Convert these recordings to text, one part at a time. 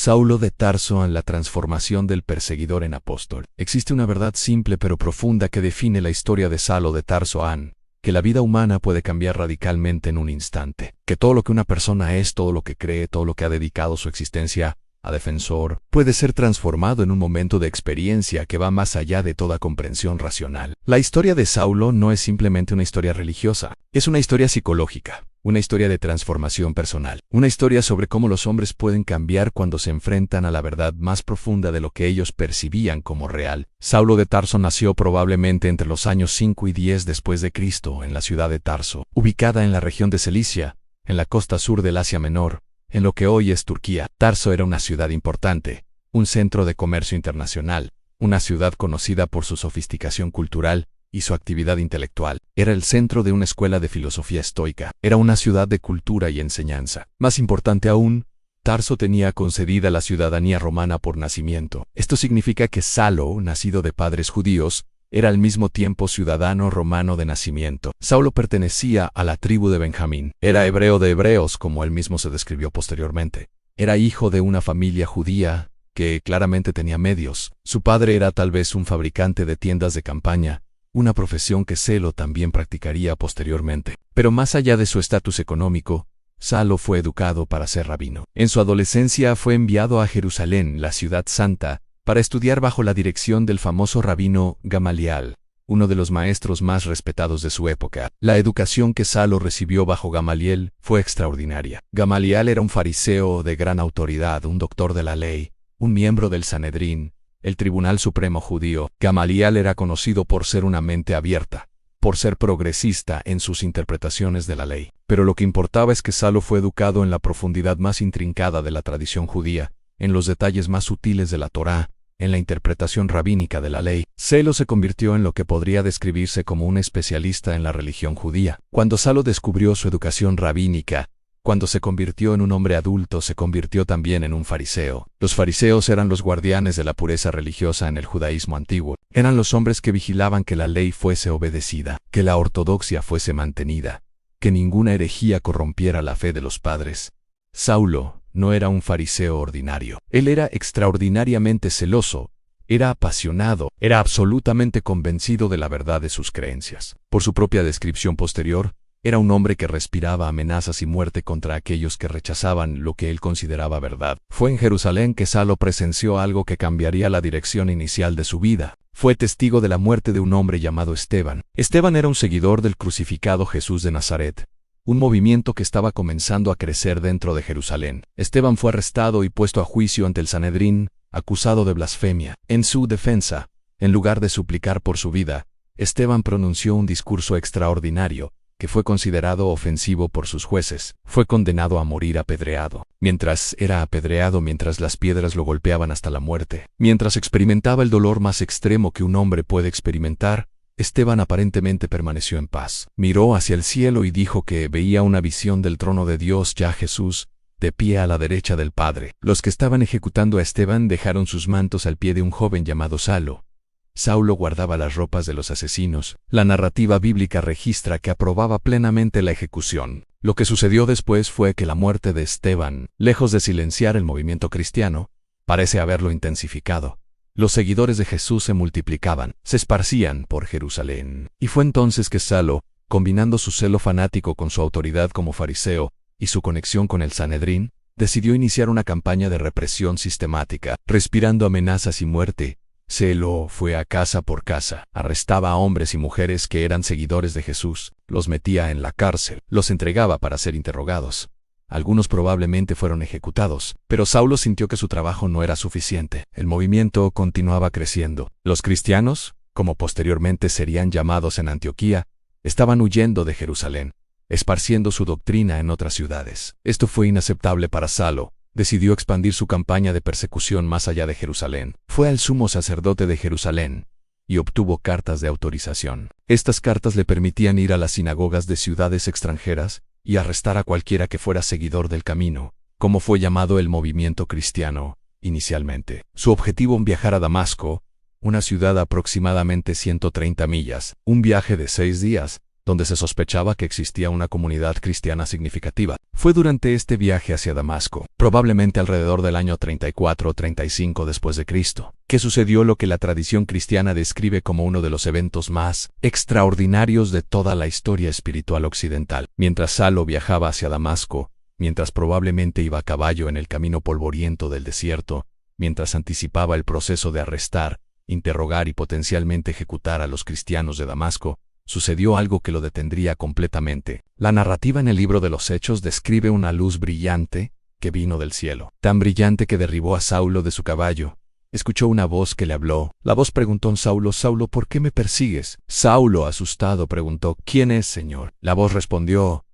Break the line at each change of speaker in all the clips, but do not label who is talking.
Saulo de Tarso en la transformación del perseguidor en apóstol. Existe una verdad simple pero profunda que define la historia de Saulo de Tarso, que la vida humana puede cambiar radicalmente en un instante, que todo lo que una persona es, todo lo que cree, todo lo que ha dedicado su existencia a defensor, puede ser transformado en un momento de experiencia que va más allá de toda comprensión racional. La historia de Saulo no es simplemente una historia religiosa, es una historia psicológica. Una historia de transformación personal. Una historia sobre cómo los hombres pueden cambiar cuando se enfrentan a la verdad más profunda de lo que ellos percibían como real. Saulo de Tarso nació probablemente entre los años 5 y 10 después de Cristo en la ciudad de Tarso, ubicada en la región de Cilicia, en la costa sur del Asia Menor, en lo que hoy es Turquía. Tarso era una ciudad importante, un centro de comercio internacional, una ciudad conocida por su sofisticación cultural y su actividad intelectual. Era el centro de una escuela de filosofía estoica. Era una ciudad de cultura y enseñanza. Más importante aún, Tarso tenía concedida la ciudadanía romana por nacimiento. Esto significa que Saulo, nacido de padres judíos, era al mismo tiempo ciudadano romano de nacimiento. Saulo pertenecía a la tribu de Benjamín. Era hebreo de hebreos, como él mismo se describió posteriormente. Era hijo de una familia judía que claramente tenía medios. Su padre era tal vez un fabricante de tiendas de campaña, una profesión que Saulo también practicaría posteriormente. Pero más allá de su estatus económico, Saulo fue educado para ser rabino. En su adolescencia fue enviado a Jerusalén, la ciudad santa, para estudiar bajo la dirección del famoso rabino Gamaliel, uno de los maestros más respetados de su época. La educación que Saulo recibió bajo Gamaliel fue extraordinaria. Gamaliel era un fariseo de gran autoridad, un doctor de la ley, un miembro del Sanedrín, el Tribunal Supremo judío. Gamaliel era conocido por ser una mente abierta, por ser progresista en sus interpretaciones de la ley. Pero lo que importaba es que Saulo fue educado en la profundidad más intrincada de la tradición judía, en los detalles más sutiles de la Torá, en la interpretación rabínica de la ley. Saulo se convirtió en lo que podría describirse como un especialista en la religión judía. Cuando Saulo descubrió su educación rabínica, cuando se convirtió en un hombre adulto, se convirtió también en un fariseo. Los fariseos eran los guardianes de la pureza religiosa en el judaísmo antiguo. Eran los hombres que vigilaban que la ley fuese obedecida, que la ortodoxia fuese mantenida, que ninguna herejía corrompiera la fe de los padres. Saulo no era un fariseo ordinario. Él era extraordinariamente celoso, era apasionado, era absolutamente convencido de la verdad de sus creencias. Por su propia descripción posterior, era un hombre que respiraba amenazas y muerte contra aquellos que rechazaban lo que él consideraba verdad. Fue en Jerusalén que Saulo presenció algo que cambiaría la dirección inicial de su vida. Fue testigo de la muerte de un hombre llamado Esteban. Esteban era un seguidor del crucificado Jesús de Nazaret, un movimiento que estaba comenzando a crecer dentro de Jerusalén. Esteban fue arrestado y puesto a juicio ante el Sanedrín, acusado de blasfemia. En su defensa, en lugar de suplicar por su vida, Esteban pronunció un discurso extraordinario, que fue considerado ofensivo por sus jueces. Fue condenado a morir apedreado. Mientras era apedreado, mientras las piedras lo golpeaban hasta la muerte, mientras experimentaba el dolor más extremo que un hombre puede experimentar, Esteban aparentemente permaneció en paz. Miró hacia el cielo y dijo que veía una visión del trono de Dios, ya Jesús, de pie a la derecha del Padre. Los que estaban ejecutando a Esteban dejaron sus mantos al pie de un joven llamado Saulo. Saulo guardaba las ropas de los asesinos. La narrativa bíblica registra que aprobaba plenamente la ejecución. Lo que sucedió después fue que la muerte de Esteban, lejos de silenciar el movimiento cristiano, parece haberlo intensificado. Los seguidores de Jesús se multiplicaban, se esparcían por Jerusalén. Y fue entonces que Saulo, combinando su celo fanático con su autoridad como fariseo y su conexión con el Sanedrín, decidió iniciar una campaña de represión sistemática, respirando amenazas y muerte. Saulo fue a casa por casa, arrestaba a hombres y mujeres que eran seguidores de Jesús, los metía en la cárcel, los entregaba para ser interrogados. Algunos probablemente fueron ejecutados, pero Saulo sintió que su trabajo no era suficiente. El movimiento continuaba creciendo. Los cristianos, como posteriormente serían llamados en Antioquía, estaban huyendo de Jerusalén, esparciendo su doctrina en otras ciudades. Esto fue inaceptable para Saulo. Decidió expandir su campaña de persecución más allá de Jerusalén. Fue al sumo sacerdote de Jerusalén y obtuvo cartas de autorización. Estas cartas le permitían ir a las sinagogas de ciudades extranjeras y arrestar a cualquiera que fuera seguidor del camino, como fue llamado el movimiento cristiano inicialmente. Su objetivo: viajar a Damasco, una ciudad a aproximadamente 130 millas, un viaje de 6 días, donde se sospechaba que existía una comunidad cristiana significativa. Fue durante este viaje hacia Damasco, probablemente alrededor del año 34 o 35 después de Cristo, que sucedió lo que la tradición cristiana describe como uno de los eventos más extraordinarios de toda la historia espiritual occidental. Mientras Saulo viajaba hacia Damasco, mientras probablemente iba a caballo en el camino polvoriento del desierto, mientras anticipaba el proceso de arrestar, interrogar y potencialmente ejecutar a los cristianos de Damasco, sucedió algo que lo detendría completamente. La narrativa en el libro de los Hechos describe una luz brillante que vino del cielo, tan brillante que derribó a Saulo de su caballo. Escuchó una voz que le habló. La voz preguntó a Saulo: «Saulo, ¿por qué me persigues?». Saulo, asustado, preguntó: «¿Quién es, Señor?». La voz respondió: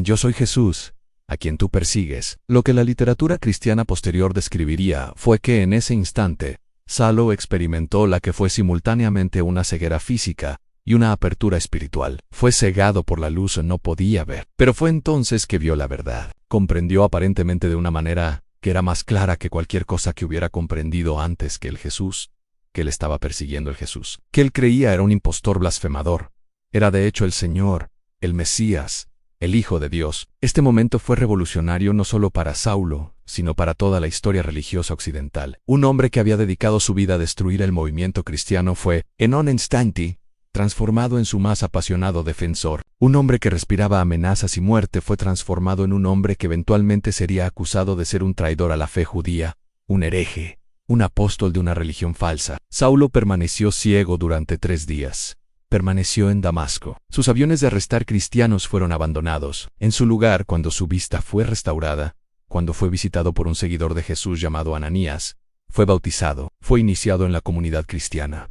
«Yo soy Jesús, a quien tú persigues». Lo que la literatura cristiana posterior describiría fue que en ese instante, Saulo experimentó la que fue simultáneamente una ceguera física y una apertura espiritual. Fue cegado por la luz, no podía ver. Pero fue entonces que vio la verdad. Comprendió aparentemente de una manera que era más clara que cualquier cosa que hubiera comprendido antes que el Jesús, que él estaba persiguiendo el Jesús, que él creía era un impostor blasfemador. Era de hecho el Señor, el Mesías, el Hijo de Dios. Este momento fue revolucionario no solo para Saulo, sino para toda la historia religiosa occidental. Un hombre que había dedicado su vida a destruir el movimiento cristiano fue, en un instante, transformado en su más apasionado defensor. Un hombre que respiraba amenazas y muerte fue transformado en un hombre que eventualmente sería acusado de ser un traidor a la fe judía, un hereje, un apóstol de una religión falsa. Saulo permaneció ciego durante 3 días. Permaneció en Damasco. Sus aviones de arrestar cristianos fueron abandonados. En su lugar, cuando su vista fue restaurada, cuando fue visitado por un seguidor de Jesús llamado Ananías, fue bautizado, fue iniciado en la comunidad cristiana.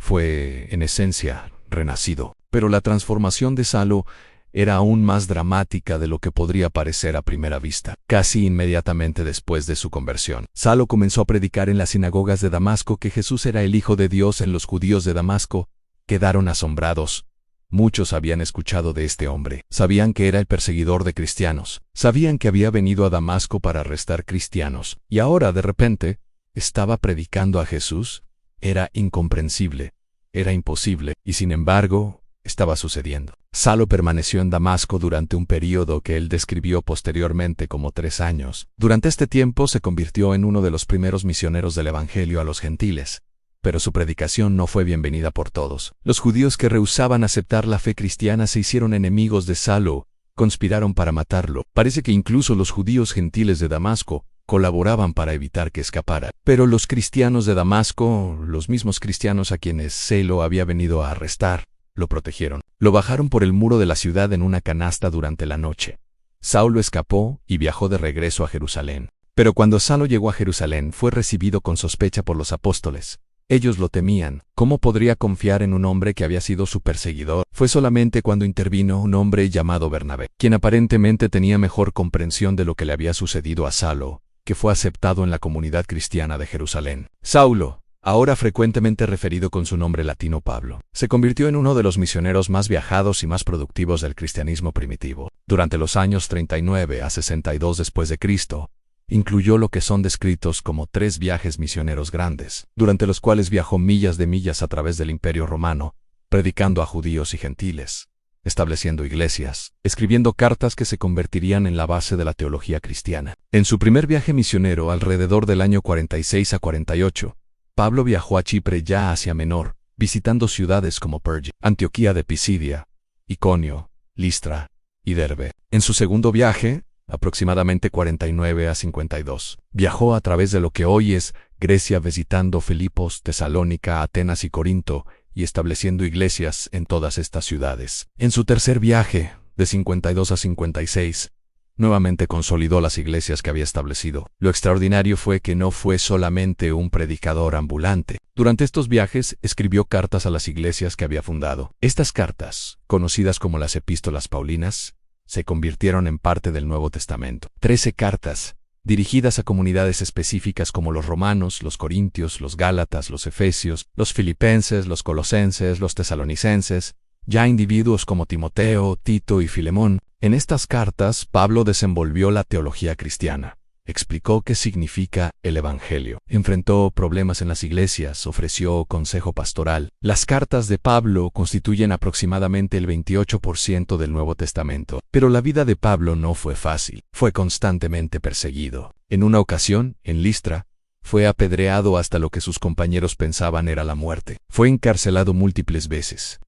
Fue, en esencia, renacido. Pero la transformación de Saulo era aún más dramática de lo que podría parecer a primera vista. Casi inmediatamente después de su conversión, Saulo comenzó a predicar en las sinagogas de Damasco que Jesús era el Hijo de Dios. En los judíos de Damasco quedaron asombrados. Muchos habían escuchado de este hombre. Sabían que era el perseguidor de cristianos. Sabían que había venido a Damasco para arrestar cristianos. Y ahora, de repente, estaba predicando a Jesús. Era incomprensible, era imposible, y sin embargo, estaba sucediendo. Saulo permaneció en Damasco durante un período que él describió posteriormente como 3 años. Durante este tiempo se convirtió en uno de los primeros misioneros del Evangelio a los gentiles. Pero su predicación no fue bienvenida por todos. Los judíos que rehusaban aceptar la fe cristiana se hicieron enemigos de Saulo, conspiraron para matarlo. Parece que incluso los judíos gentiles de Damasco colaboraban para evitar que escapara. Pero los cristianos de Damasco, los mismos cristianos a quienes Saulo había venido a arrestar, lo protegieron. Lo bajaron por el muro de la ciudad en una canasta durante la noche. Saulo escapó y viajó de regreso a Jerusalén. Pero cuando Saulo llegó a Jerusalén, fue recibido con sospecha por los apóstoles. Ellos lo temían. ¿Cómo podría confiar en un hombre que había sido su perseguidor? Fue solamente cuando intervino un hombre llamado Bernabé, quien aparentemente tenía mejor comprensión de lo que le había sucedido a Saulo, que fue aceptado en la comunidad cristiana de Jerusalén. Saulo, ahora frecuentemente referido con su nombre latino Pablo, se convirtió en uno de los misioneros más viajados y más productivos del cristianismo primitivo. Durante los años 39 a 62 después de Cristo, incluyó lo que son descritos como 3 viajes misioneros grandes, durante los cuales viajó millas de millas a través del Imperio Romano, predicando a judíos y gentiles, estableciendo iglesias, escribiendo cartas que se convertirían en la base de la teología cristiana. En su primer viaje misionero, alrededor del año 46 a 48, Pablo viajó a Chipre, ya Asia Menor, visitando ciudades como Perge, Antioquía de Pisidia, Iconio, Listra y Derbe. En su segundo viaje, aproximadamente 49 a 52, viajó a través de lo que hoy es Grecia, visitando Filipos, Tesalónica, Atenas y Corinto, y estableciendo iglesias en todas estas ciudades. En su tercer viaje, de 52 a 56, nuevamente consolidó las iglesias que había establecido. Lo extraordinario fue que no fue solamente un predicador ambulante. Durante estos viajes, escribió cartas a las iglesias que había fundado. Estas cartas, conocidas como las Epístolas Paulinas, se convirtieron en parte del Nuevo Testamento. 13 cartas, dirigidas a comunidades específicas como los romanos, los corintios, los gálatas, los efesios, los filipenses, los colosenses, los tesalonicenses, ya individuos como Timoteo, Tito y Filemón. En estas cartas, Pablo desenvolvió la teología cristiana. explicó qué significa el Evangelio, enfrentó problemas en las iglesias, ofreció consejo pastoral. Las cartas de Pablo constituyen aproximadamente el 28% del Nuevo Testamento, pero la vida de Pablo no fue fácil, fue constantemente perseguido. En una ocasión, en Listra, fue apedreado hasta lo que sus compañeros pensaban era la muerte. Fue encarcelado múltiples veces.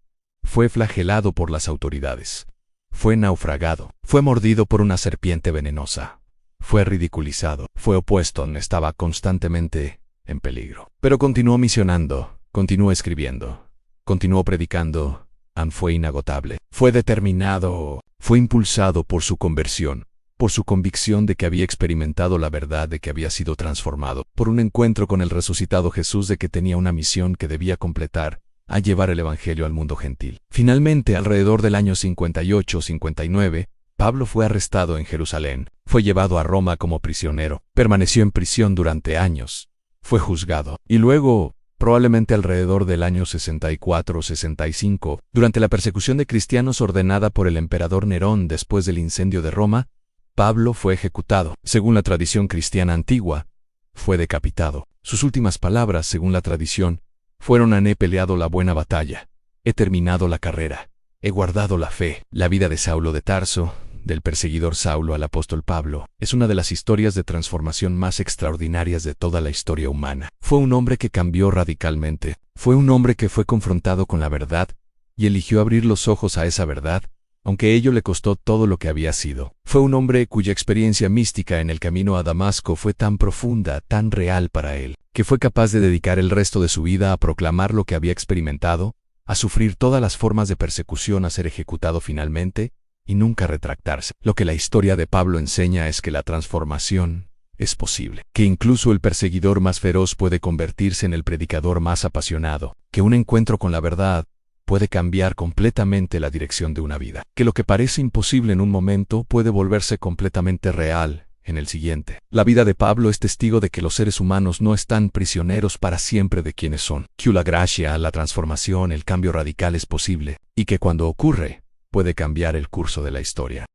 Fue flagelado por las autoridades. Fue naufragado. Fue mordido por una serpiente venenosa. Fue ridiculizado. Fue opuesto. Estaba constantemente en peligro. Pero continuó misionando. Continuó escribiendo. Continuó predicando. Fue inagotable. Fue determinado. Fue impulsado por su conversión, por su convicción de que había experimentado la verdad, de que había sido transformado, por un encuentro con el resucitado Jesús, de que tenía una misión que debía completar, a llevar el Evangelio al mundo gentil. Finalmente, alrededor del año 58-59, Pablo fue arrestado en Jerusalén, fue llevado a Roma como prisionero, permaneció en prisión durante años, fue juzgado, y luego, probablemente alrededor del año 64-65, durante la persecución de cristianos ordenada por el emperador Nerón después del incendio de Roma, Pablo fue ejecutado. Según la tradición cristiana antigua, fue decapitado. Sus últimas palabras, según la tradición, fueron: he peleado la buena batalla, he terminado la carrera, he guardado la fe. La vida de Saulo de Tarso, del perseguidor Saulo al apóstol Pablo, es una de las historias de transformación más extraordinarias de toda la historia humana. Fue un hombre que cambió radicalmente, fue un hombre que fue confrontado con la verdad y eligió abrir los ojos a esa verdad, aunque ello le costó todo lo que había sido. Fue un hombre cuya experiencia mística en el camino a Damasco fue tan profunda, tan real para él, que fue capaz de dedicar el resto de su vida a proclamar lo que había experimentado, a sufrir todas las formas de persecución, a ser ejecutado finalmente, y nunca retractarse. Lo que la historia de Pablo enseña es que la transformación es posible, que incluso el perseguidor más feroz puede convertirse en el predicador más apasionado, que un encuentro con la verdad puede cambiar completamente la dirección de una vida, que lo que parece imposible en un momento puede volverse completamente real en el siguiente. La vida de Pablo es testigo de que los seres humanos no están prisioneros para siempre de quienes son, que la gracia, la transformación, el cambio radical es posible, y que cuando ocurre, puede cambiar el curso de la historia.